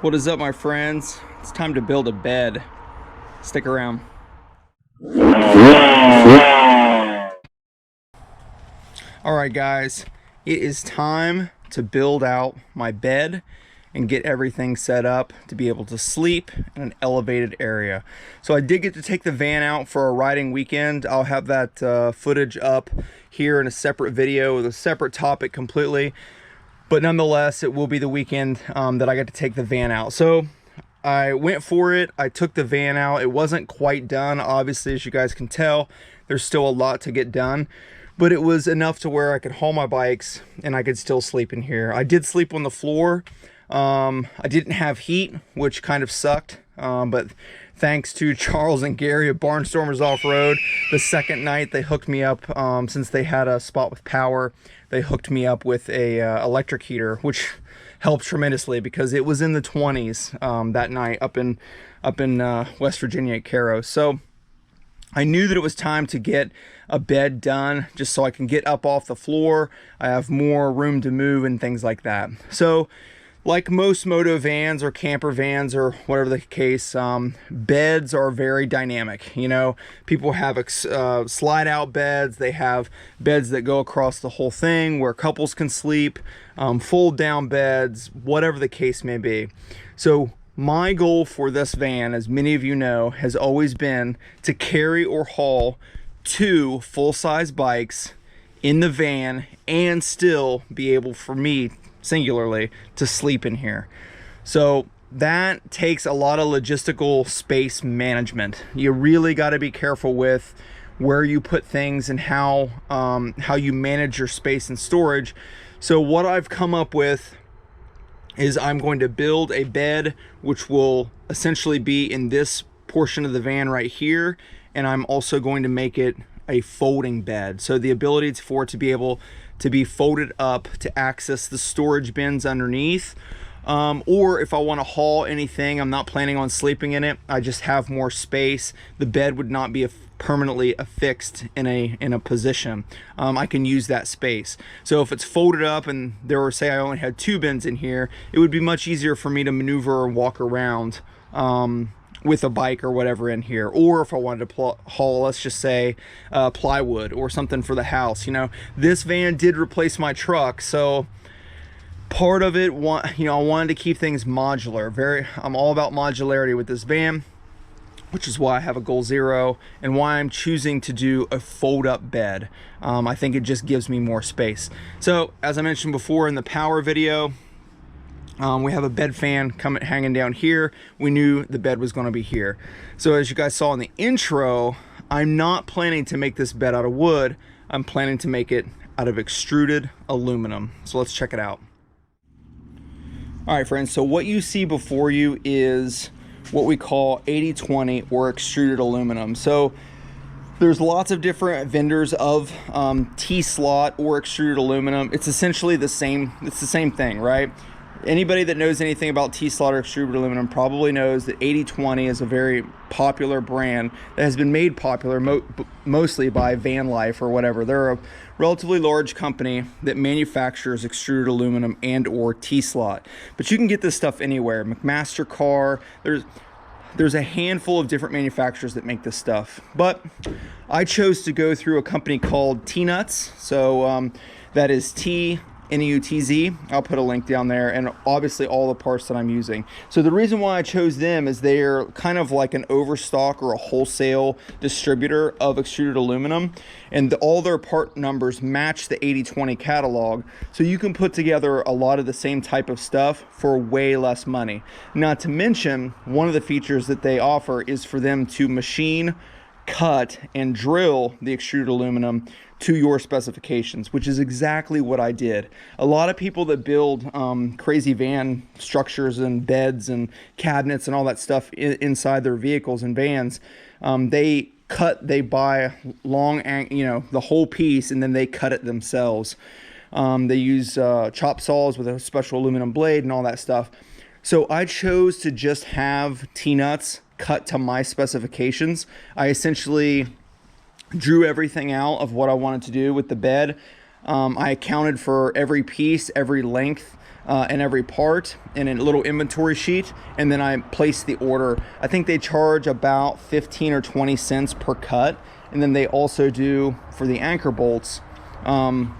What is up, my friends? It's time to build a bed. Stick around. Alright guys, it is time to build out my bed and get everything set up to be able to sleep in an elevated area. So I did get to take the van out for a riding weekend. I'll have that footage up here in a separate video with a separate topic completely. But nonetheless, it will be the weekend that I got to take the van out. So I went for it. I took the van out. It wasn't quite done, obviously, as you guys can tell. There's still a lot to get done. But it was enough to where I could haul my bikes and I could still sleep in here. I did sleep on the floor. I didn't have heat, which kind of sucked. But thanks to Charles and Gary at Barnstormers Off-Road, the second night they hooked me up, since they had a spot with power, they hooked me up with a electric heater, which helped tremendously because it was in the 20s that night up in West Virginia at Caro. So I knew that it was time to get a bed done just so I can get up off the floor. I have more room to move and things like that. So like most moto vans or camper vans or whatever the case, beds are very dynamic. You know, people have slide out beds. They have beds that go across the whole thing where couples can sleep, fold down beds, whatever the case may be. So my goal for this van, as many of you know, has always been to carry or haul 2 full-size bikes in the van and still be able for me singularly to sleep in here. So that takes a lot of logistical space management. You really got to be careful with where you put things and how you manage your space and storage. So what I've come up with is I'm going to build a bed which will essentially be in this portion of the van right here, and I'm also going to make it a folding bed, so the ability for it to be able to be folded up to access the storage bins underneath, or if I want to haul anything, I'm not planning on sleeping in it, I just have more space. The bed would not be permanently affixed in a position. I can use that space. So if it's folded up and there were, say I only had 2 bins in here, it would be much easier for me to maneuver and walk around with a bike or whatever in here. Or if I wanted to haul, let's just say plywood or something for the house. You know, this van did replace my truck, so part of it, you know, I wanted to keep things modular. I'm all about modularity with this van, which is why I have a Goal Zero and why I'm choosing to do a fold-up bed. I think it just gives me more space. So as I mentioned before in the power video, we have a bed fan hanging down here. We knew the bed was going to be here. So as you guys saw in the intro, I'm not planning to make this bed out of wood. I'm planning to make it out of extruded aluminum. So let's check it out. All right, friends, so what you see before you is what we call 80/20 or extruded aluminum. So there's lots of different vendors of T-slot or extruded aluminum. It's essentially the same. It's the same thing, right? Anybody that knows anything about T-slot or extruded aluminum probably knows that 80/20 is a very popular brand that has been made popular mostly by Van Life or whatever. They're a relatively large company that manufactures extruded aluminum and or T-slot. But you can get this stuff anywhere. McMaster Car, there's a handful of different manufacturers that make this stuff. But I chose to go through a company called Tnutz. So that is Tnutz. I'll put a link down there, and obviously all the parts that I'm using. So the reason why I chose them is they're kind of like an overstock or a wholesale distributor of extruded aluminum, and all their part numbers match the 80/20 catalog, so you can put together a lot of the same type of stuff for way less money. Not to mention, one of the features that they offer is for them to machine, cut, and drill the extruded aluminum to your specifications, which is exactly what I did. A lot of people that build crazy van structures and beds and cabinets and all that stuff inside their vehicles and vans, they buy the whole piece and then they cut it themselves. They use chop saws with a special aluminum blade and all that stuff. So I chose to just have Tnutz cut to my specifications. I essentially drew everything out of what I wanted to do with the bed. I accounted for every piece, every length and every part in a little inventory sheet, and then I place the order. I think they charge about 15 or 20 cents per cut, and then they also do for the anchor bolts,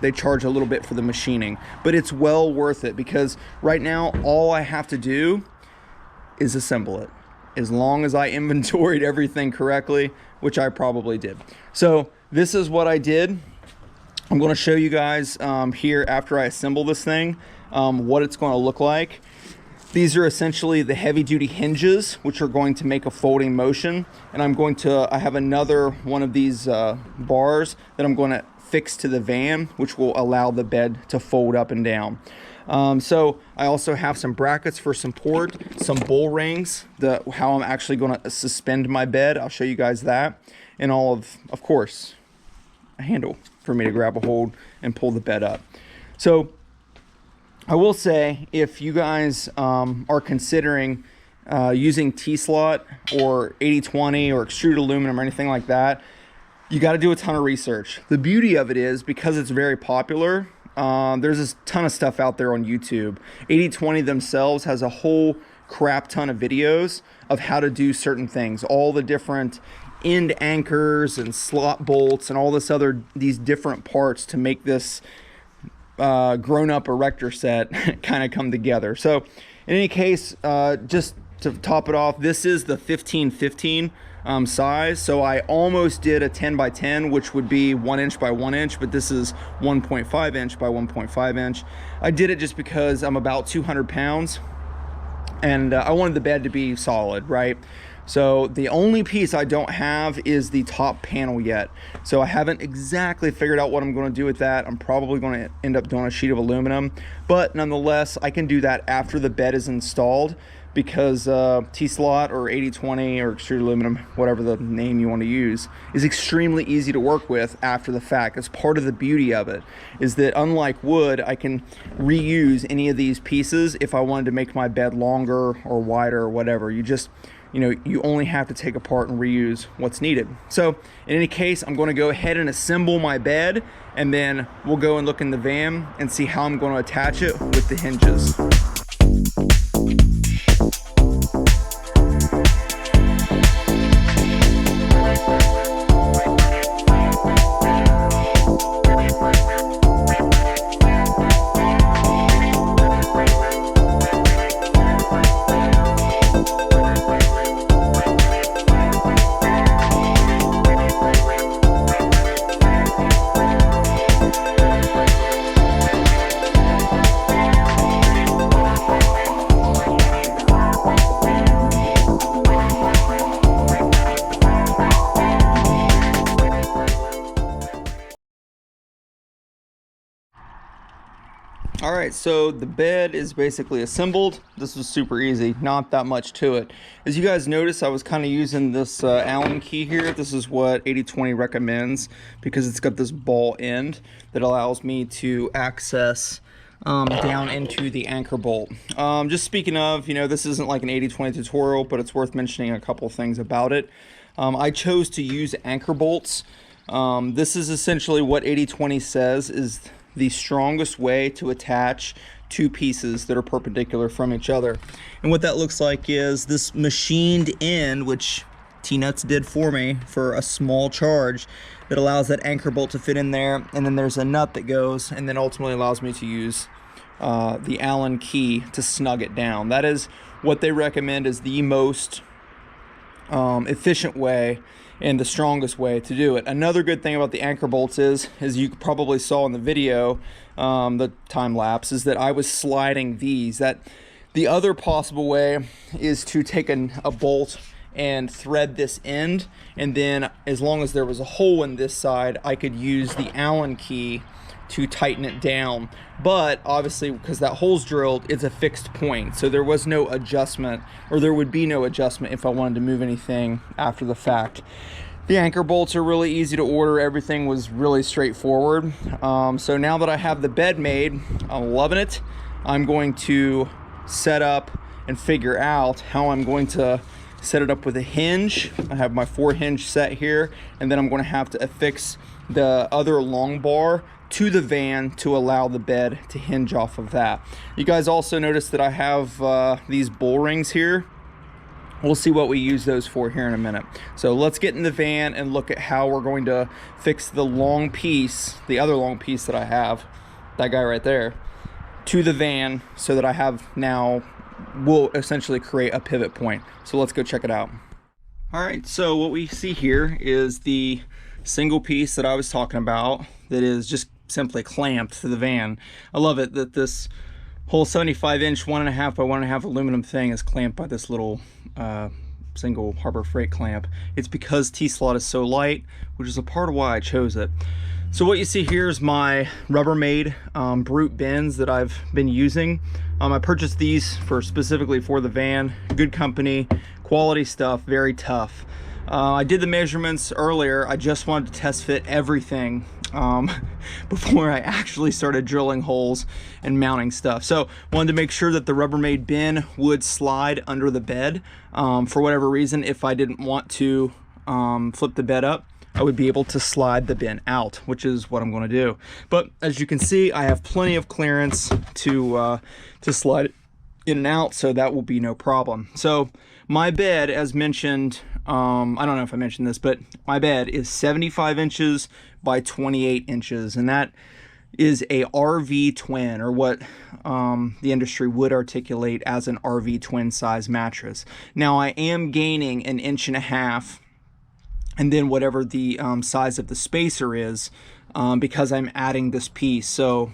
they charge a little bit for the machining, but it's well worth it because right now all I have to do is assemble it, as long as I inventoried everything correctly, which I probably did. So this is what I did. I'm going to show you guys here after I assemble this thing what it's going to look like. These are essentially the heavy duty hinges, which are going to make a folding motion, and I have another one of these bars that I'm going to fix to the van, which will allow the bed to fold up and down. So I also have some brackets for support, some bull rings, how I'm actually going to suspend my bed. I'll show you guys that, and all of course, a handle for me to grab a hold and pull the bed up. So I will say, if you guys are considering using T-slot or 80/20 or extruded aluminum or anything like that, you got to do a ton of research. The beauty of it is, because it's very popular, there's a ton of stuff out there on YouTube. 80/20 themselves has a whole crap ton of videos of how to do certain things, all the different end anchors and slot bolts and all these different parts to make this grown-up erector set kind of come together. So in any case, just to top it off, this is the 15/15 size, so I almost did a 10 by 10, which would be 1 inch by 1 inch, but this is 1.5 inch by 1.5 inch. I did it just because I'm about 200 pounds and I wanted the bed to be solid, right? So the only piece I don't have is the top panel yet. So I haven't exactly figured out what I'm going to do with that. I'm probably going to end up doing a sheet of aluminum, but nonetheless, I can do that after the bed is installed, because T-slot or 80/20 or extruded aluminum, whatever the name you want to use, is extremely easy to work with after the fact. It's part of the beauty of it, is that unlike wood, I can reuse any of these pieces if I wanted to make my bed longer or wider or whatever. You only have to take apart and reuse what's needed. So in any case, I'm going to go ahead and assemble my bed, and then we'll go and look in the van and see how I'm going to attach it with the hinges. All right, so the bed is basically assembled. This was super easy, not that much to it. As you guys notice, I was kind of using this Allen key here. This is what 80/20 recommends, because it's got this ball end that allows me to access down into the anchor bolt. Just speaking of, this isn't like an 80/20 tutorial, but it's worth mentioning a couple things about it. I chose to use anchor bolts. This is essentially what 80/20 says is the strongest way to attach two pieces that are perpendicular from each other. And what that looks like is this machined end, which Tnutz did for me for a small charge, that allows that anchor bolt to fit in there, and then there's a nut that goes and then ultimately allows me to use the Allen key to snug it down. That is what they recommend as the most efficient way and the strongest way to do it. Another good thing about the anchor bolts is, as you probably saw in the video, the time lapse, is that I was sliding these. That the other possible way is to take a bolt and thread this end, and then as long as there was a hole in this side, I could use the Allen key to tighten it down. But obviously, because that hole's drilled, it's a fixed point, so there was no adjustment, or there would be no adjustment if I wanted to move anything after the fact. The anchor bolts are really easy to order. Everything was really straightforward. So now that I have the bed made, I'm loving it. I'm going to set up and figure out how I'm going to set it up with a hinge. I have my 4 hinge set here, and then I'm going to have to affix the other long bar to the van to allow the bed to hinge off of that. You guys also notice that I have these bull rings here. We'll see what we use those for here in a minute. So let's get in the van and look at how we're going to fix the long piece, the other long piece that I have, that guy right there, to the van, so that I have now, will essentially create a pivot point. So let's go check it out. All right, so what we see here is the single piece that I was talking about that is just simply clamped to the van. I love it that this whole 75-inch 1.5 by 1.5 aluminum thing is clamped by this little single Harbor Freight clamp. It's because T-slot is so light, which is a part of why I chose it. So what you see here is my Rubbermaid brute bins that I've been using. I purchased these specifically for the van. Good company, quality stuff, very tough. I did the measurements earlier. I just wanted to test fit everything before I actually started drilling holes and mounting stuff. So wanted to make sure that the Rubbermaid bin would slide under the bed. For whatever reason, if I didn't want to flip the bed up, I would be able to slide the bin out, which is what I'm going to do. But as you can see, I have plenty of clearance to slide it in and out, so that will be no problem. So my bed, as mentioned, I don't know if I mentioned this, but my bed is 75 inches by 28 inches, and that is a RV twin, or what the industry would articulate as an RV twin size mattress. Now I am gaining 1.5 inches, and then whatever the size of the spacer is, because I'm adding this piece. So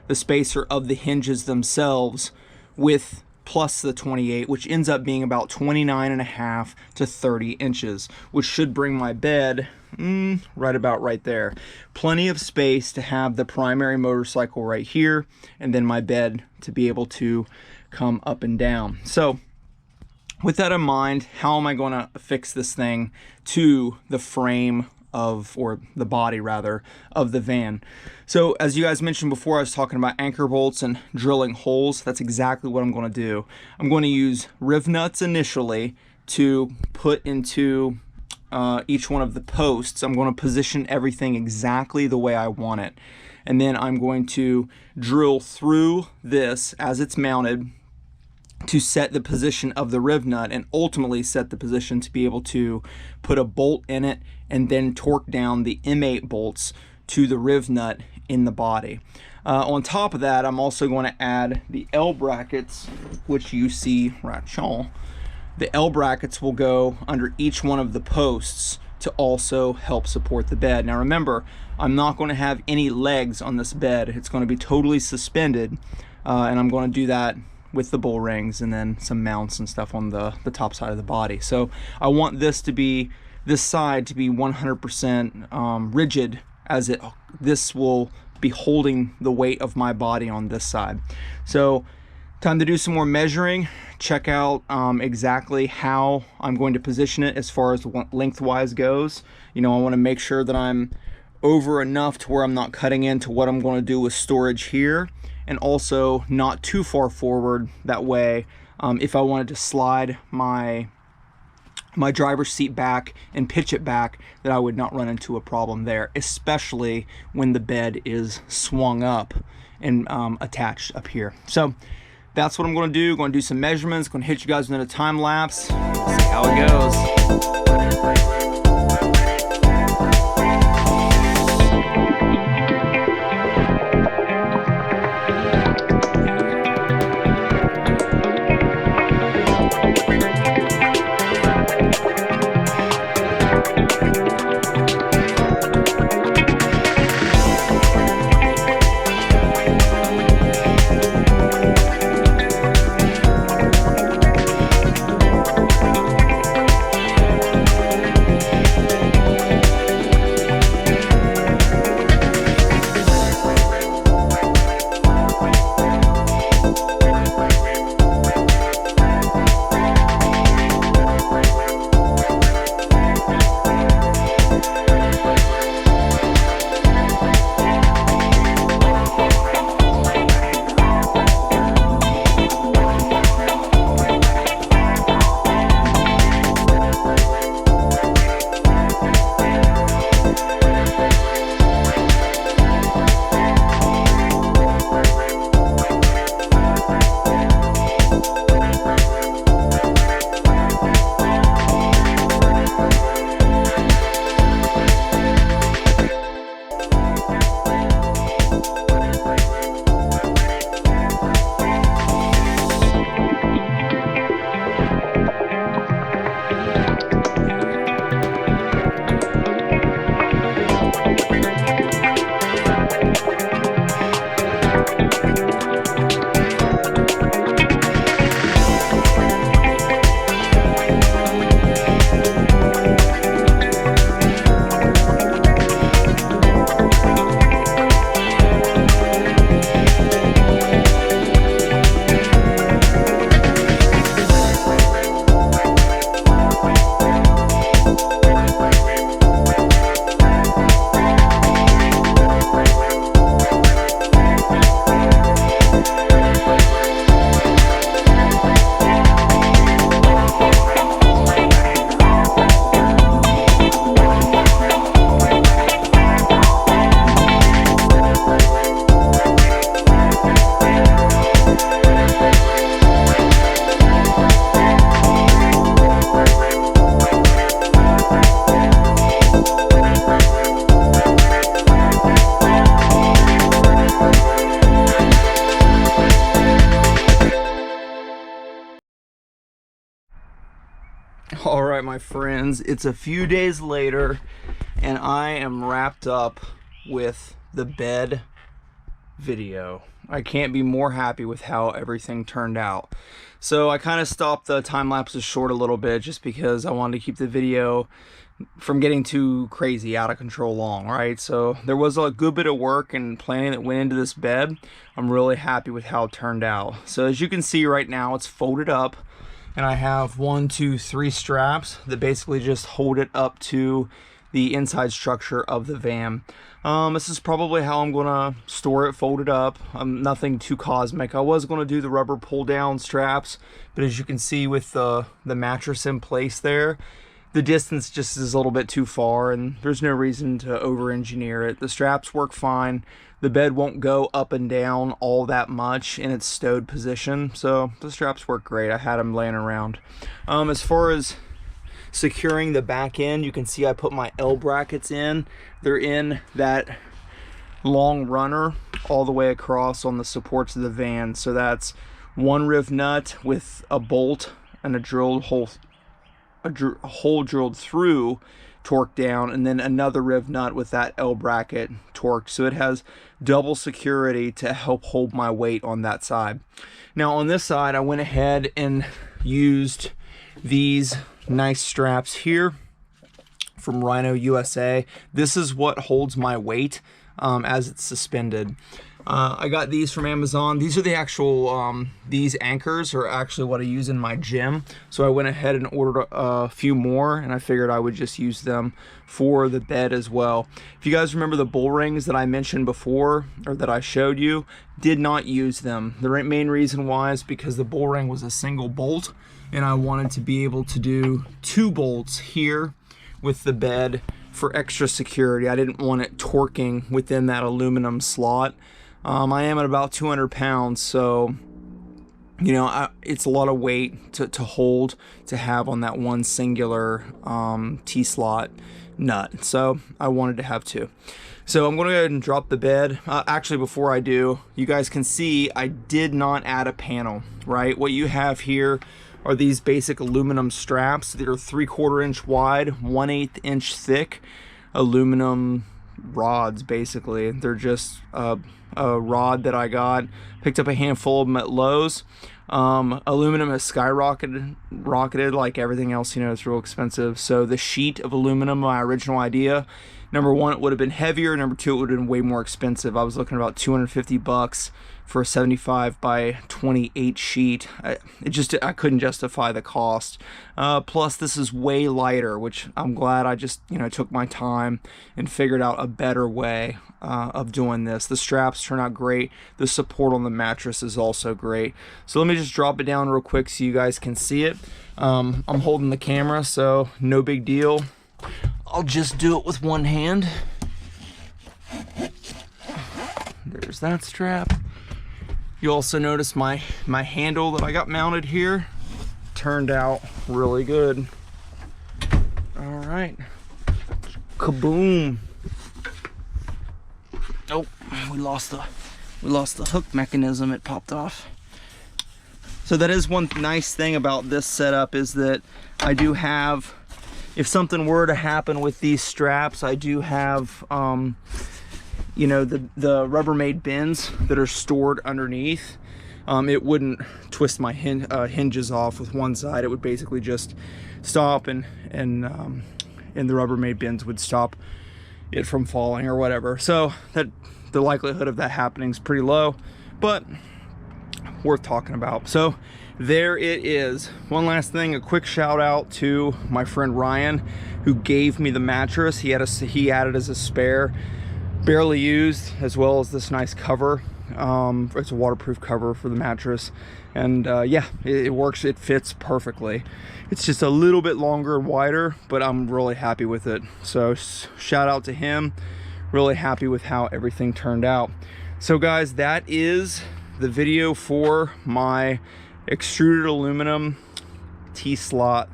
the spacer of the hinges themselves with plus the 28, which ends up being about 29.5 to 30 inches, which should bring my bed right about right there. Plenty of space to have the primary motorcycle right here, and then my bed to be able to come up and down. So with that in mind, how am I going to fix this thing to the frame of, or the body rather, of the van? So as you guys mentioned before, I was talking about anchor bolts and drilling holes. That's exactly what I'm going to do. I'm going to use riv nuts initially to put into each one of the posts. I'm going to position everything exactly the way I want it. And then I'm going to drill through this as it's mounted to set the position of the riv nut, and ultimately set the position to be able to put a bolt in it and then torque down the M8 bolts to the riv nut in the body. On top of that, I'm also going to add the L brackets, which you see right here. The L brackets will go under each one of the posts to also help support the bed. Now remember, I'm not going to have any legs on this bed. It's going to be totally suspended, and I'm going to do that with the bull rings and then some mounts and stuff on the top side of the body. So I want this to be, this side to be 100% rigid, as this will be holding the weight of my body on this side. So time to do some more measuring, check out exactly how I'm going to position it as far as lengthwise goes. You know, I want to make sure that I'm over enough to where I'm not cutting into what I'm going to do with storage here, and also not too far forward. That way, if I wanted to slide my driver's seat back and pitch it back, that I would not run into a problem there, especially when the bed is swung up and attached up here. So that's what I'm going to do. Going to do some measurements, going to hit you guys with a time lapse, see how it goes. All right, my friends, it's a few days later and I am wrapped up with the bed video. I can't be more happy with how everything turned out. So I kind of stopped the time lapses short a little bit just because I wanted to keep the video from getting too crazy, out of control long, right? So there was a good bit of work and planning that went into this bed. I'm really happy with how it turned out. So as you can see right now, it's folded up and I have 1, 2, 3 straps that basically just hold it up to the inside structure of the van. This is probably how I'm gonna store it, folded up. Nothing too cosmic. I was gonna do the rubber pull down straps, but as you can see with the mattress in place there, the distance just is a little bit too far and there's no reason to over engineer it. The straps work fine. The bed won't go up and down all that much in its stowed position, so the straps work great. I had them laying around. As far as securing the back end, you can see I put my L brackets in. They're in that long runner all the way across on the supports of the van. So that's 1 riv nut with a bolt and a drilled hole, a hole drilled through, torqued down, and then another riv nut with that L bracket torqued. So it has double security to help hold my weight on that side. Now on this side, I went ahead and used these nice straps here from Rhino USA. This is what holds my weight as it's suspended. I got these from Amazon. These are the actual, these anchors are actually what I use in my gym. So I went ahead and ordered a few more and I figured I would just use them for the bed as well. If you guys remember the bull rings that I mentioned before, or that I showed you, did not use them. The main reason why is because the bull ring was a single bolt and I wanted to be able to do 2 bolts here with the bed for extra security. I didn't want it torquing within that aluminum slot. I am at about 200 pounds, so you know, it's a lot of weight to hold, to have on that one singular T-slot nut. So I wanted to have 2. So I'm going to go ahead and drop the bed. Actually, before I do, you guys can see I did not add a panel, right? What you have here are these basic aluminum straps that are 3/4 inch wide, 1/8 inch thick aluminum rods. Basically, they're just a rod that I picked up a handful of them at Lowe's. Aluminum has rocketed like everything else, you know, it's real expensive. So the sheet of aluminum, my original idea, number 1, it would have been heavier. Number 2, it would have been way more expensive. I was looking at about 250 bucks for a 75 by 28 sheet. I couldn't justify the cost. Plus this is way lighter, which I'm glad I just, you know, took my time and figured out a better way of doing this. The straps turn out great. The support on the mattress is also great. So let me just drop it down real quick so you guys can see it. I'm holding the camera, so no big deal. I'll just do it with one hand. There's that strap. You also notice my handle that I got mounted here turned out really good. All right, kaboom. Oh, we lost the hook mechanism. It popped off. So that is one nice thing about this setup, is that I do have, if something were to happen with these straps, I do have you know, the Rubbermaid bins that are stored underneath. It wouldn't twist my hinges off with one side. It would basically just stop and the Rubbermaid bins would stop it from falling or whatever. So that the likelihood of that happening is pretty low, but worth talking about. So there it is. One last thing, a quick shout out to my friend Ryan, who gave me the mattress. He added as a spare, barely used, as well as this nice cover. It's a waterproof cover for the mattress, and yeah, it works. It fits perfectly. It's just a little bit longer and wider, but I'm really happy with it. So shout out to him. Really happy with how everything turned out. So guys, that is the video for my extruded aluminum T-slot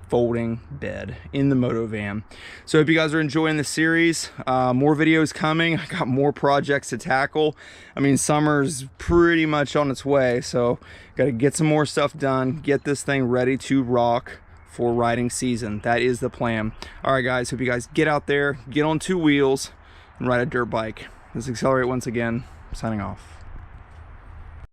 folding bed in the Motovan. So I hope you guys are enjoying the series. More videos coming. I got more projects to tackle. I mean, summer's pretty much on its way, so got to get some more stuff done, get this thing ready to rock for riding season. That is the plan. All right, guys, hope you guys get out there, get on 2 wheels, and ride a dirt bike. This is Accelerate once again, signing off.